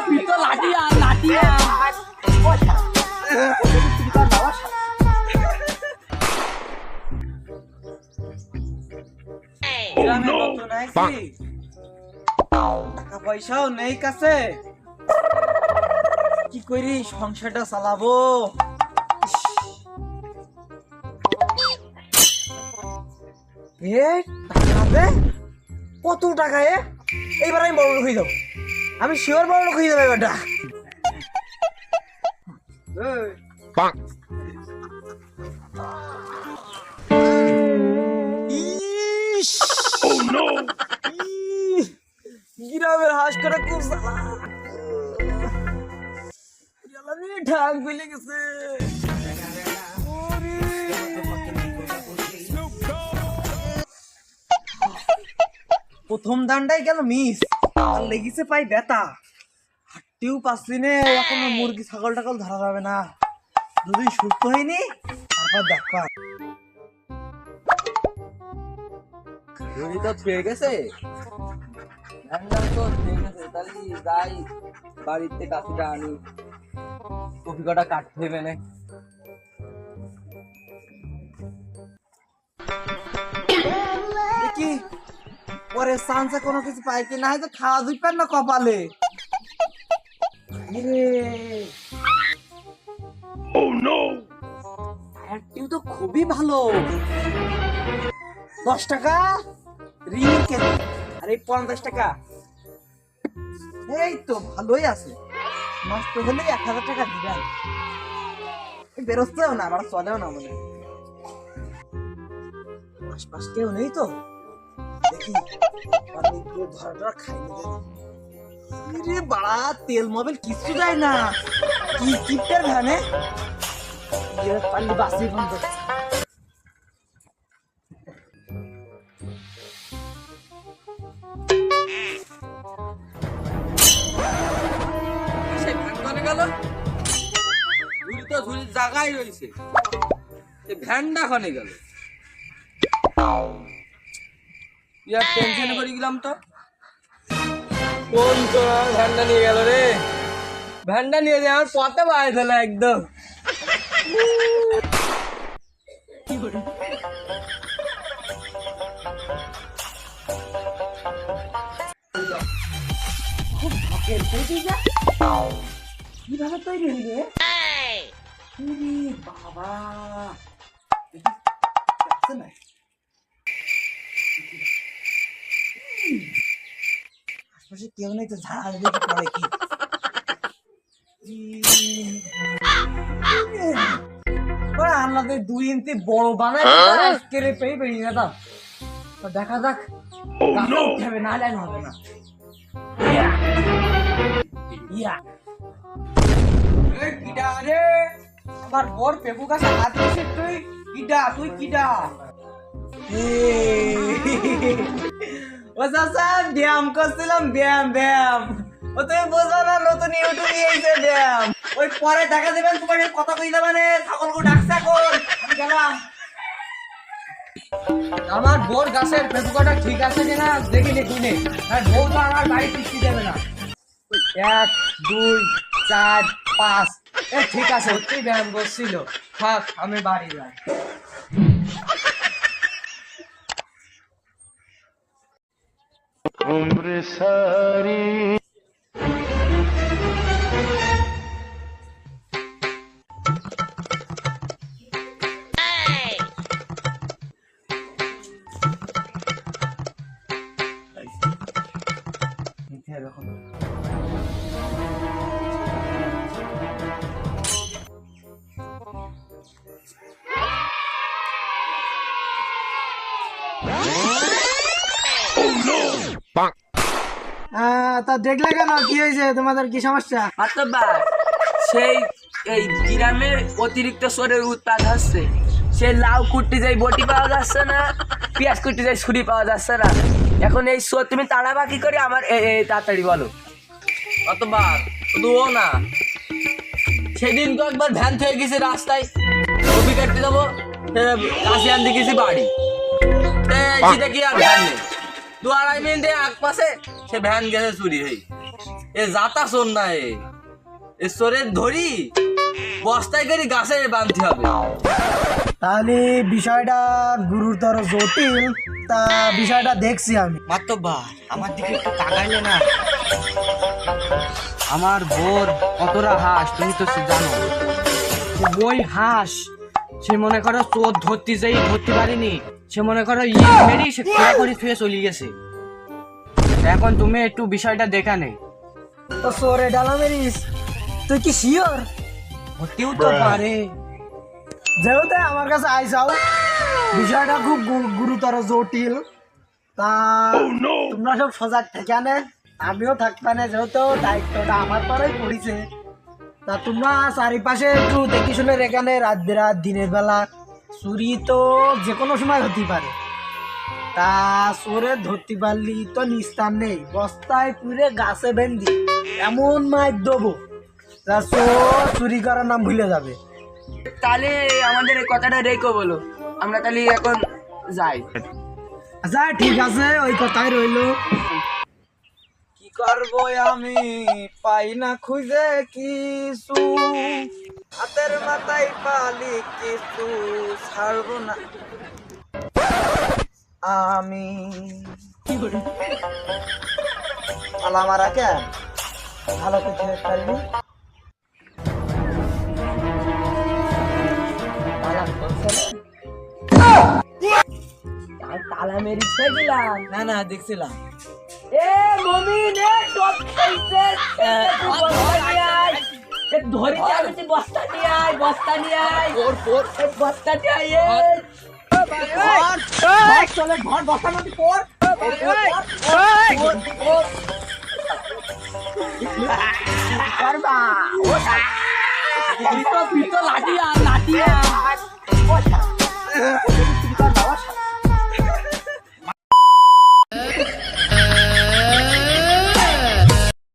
ভিতর লাঠিয়া লাঠিয়া টাকা পয়সাও নেই কাছে, কি করি সংসারটা চালাবো? কত টাকা এইবার আমি বড় লোক হয়ে যাবো, আমি শিওর বড় লোক হয়ে যাবো এবারটা। গ্রামের হাঁস কাটা খুব ঠাক ফেলে গেছে। প্রথম দানটাই গেল মিস, আর লেগেছে পাই ব্যথা, হাঁটতেও পারছি না। এখন মুরগি ছাগল টাগল ধরা যাবে না, দুদিন সুস্থ হয়নি তারপর দেখবা। ঘড়ি তো পেয়ে গেছে, তো পেয়ে গেছে, তাহলে যাই বাড়িতে কাশিটা আনি, কপি কটা কাটতে হবে না। দেখি পরে চান্সে কোনো কিছু পাই কি না, হয়তো খাওয়া দিবেন না কপালে। তো খুবই ভালো, 10 টাকা রিং কেজি, আর এই 50 টাকা, এই তো ভালোই আছে। নষ্ট হলে 1000 টাকা দিবেন, বেরোতেও না, আমার চলেও না বলে। আশপাশ কেউ নেই তো, দেখি ধরাটা খাইনি। বাড়া তেল মোবিল কিছু যায় না, কি কিপটার ধানে পাল্লি বাসি বন্ধ। জায়গায় রয়েছে, ভ্যানটা খনে গেল, টেনশনে করে গেলাম তো। কোন ভ্যানটা নিয়ে গেল রে? ভ্যানটা নিয়ে যায় আমার পথে বাইরে দিল একদম। কিভাবে তৈরি হইবে বাবা? আশপাশে কেউ নেই তো, ঝাড়া পড়ে কি আমাদের 2 ইঞ্চি বড় বানায় কেড়ে পেয়ে বেরিয়ে যেতাম। দেখা যাক উঠে হবে, না লাইন হবে না। আমার বর পেপু গাছে হাত দিয়েছে, তুই কিডা? তুই কিডা? ও চাচা ব্যায়াম করছিলাম, ব্যায়াম ব্যায়াম। ও তুমি বোঝো না, নতুন ইউটিউব নিয়েছে ব্যায়াম। ওই পরে দেখা দেবেন, তোমার কথা কই যাবে না, ছাগলকে ডাকছে এখন আমি গেলাম। আমার বোর গাছের পেপুকাটা ঠিক আছে কিনা দেখিনি গুনে, বউ তো আমার বাড়ি কিস্তি দেবে না। 1 2 4 5 ঠিক আছে, ওতেই ব্যায়াম করছিল। থাক আমি বাড়ি যাই। उम्र सारी তা দেখলে কেন, কি হয়েছে তোমাদের, কি সমস্যা? সেই এই গ্রামের অতিরিক্ত সোরের উৎপাদ হচ্ছে, সে লাউ কুটতে যাই বটি পাওয়া যাচ্ছে না, পেঁয়াজ কুটতে যাই ছুরি পাওয়া যাচ্ছে না। এখন এই সোর তুমি তাড়াবা কি করে আমার? তাড়াতাড়ি বলো। অতবার শুধু ও না, সেদিন তো একবার ভ্যান থেকে গেছি রাস্তায়, কপি কাটতে যাবো, কাশি আনতে গেছি বাড়ি, সেটা কি আর ভ্যান নেই, 2-2.5 মিনিটে আগ পাশে সে ভ্যান গেছে চুরি হয়ে। এ যাতা শোন না এ চোরের ধরি বস্তায় করে গাছে বাঁধতে হবে। তাহলে বিষয়টা গুরুতর জটিল, তা বিষয়টা দেখছি আমি। মাতব্বার আমার দিকে একটু তাকাইলে না। আমার বোর কতটা হাঁস তুমি তো জানো। ওই হাঁস সে মনে করো চোর ধরতে যাই ধরতে পারিনি, সে মনে করো মেরি সে খেলা করে ফিরে চলে গেছে। এখন তুমি একটু বিষয়টা দেখা নেই। তো সোরে ডালা মেরিস, তুই কি শিওর? হতেও তো পারে। যেহেতু আমার কাছে আইসাও, বিষয়টা খুব গুরুতর জটিল, তা তোমরা সব সজাগ থেকে আনে, আমিও থাকবে না, যেহেতু দায়িত্বটা আমার পরেই পড়িছে। তা তোমরা চারিপাশে একটু দেখি শুনে রেখানে, রাত বেরাত দিনের বেলা চুরি তো যে কোনো সময় হতে পারে। তা চোরে ধরতে পারলি তো নিস্তার নেই, বস্তায় পুরে গাছে বেঁধি এমন মাইর দেবো তা চোর চুরি করার নাম ভুলে যাবে। তাহলে আমাদের এই কথাটা রেখো বলো, আমরা তাহলে এখন যাই। আচ্ছা ঠিক আছে, ওই কথাই রইলো। কি করব আমি পাই না খুঁজে কিছু, হাতের মাথায় পালি কিছু ছাড়বো না আমি। আলা মারা কেন ভালো কিছু পারবি। তালা মেরি ছেড়েছিলাম। না না দেখছিলাম। এ মমিন এ সব খাইছে, ধরে যাবে বস্তা নিয়ে আয়, বস্তা নিয়ে আয়, বস্তা নিয়ে আয়। চলে ঘর বসার মধ্যে পর লাঠি আর লাঠি আর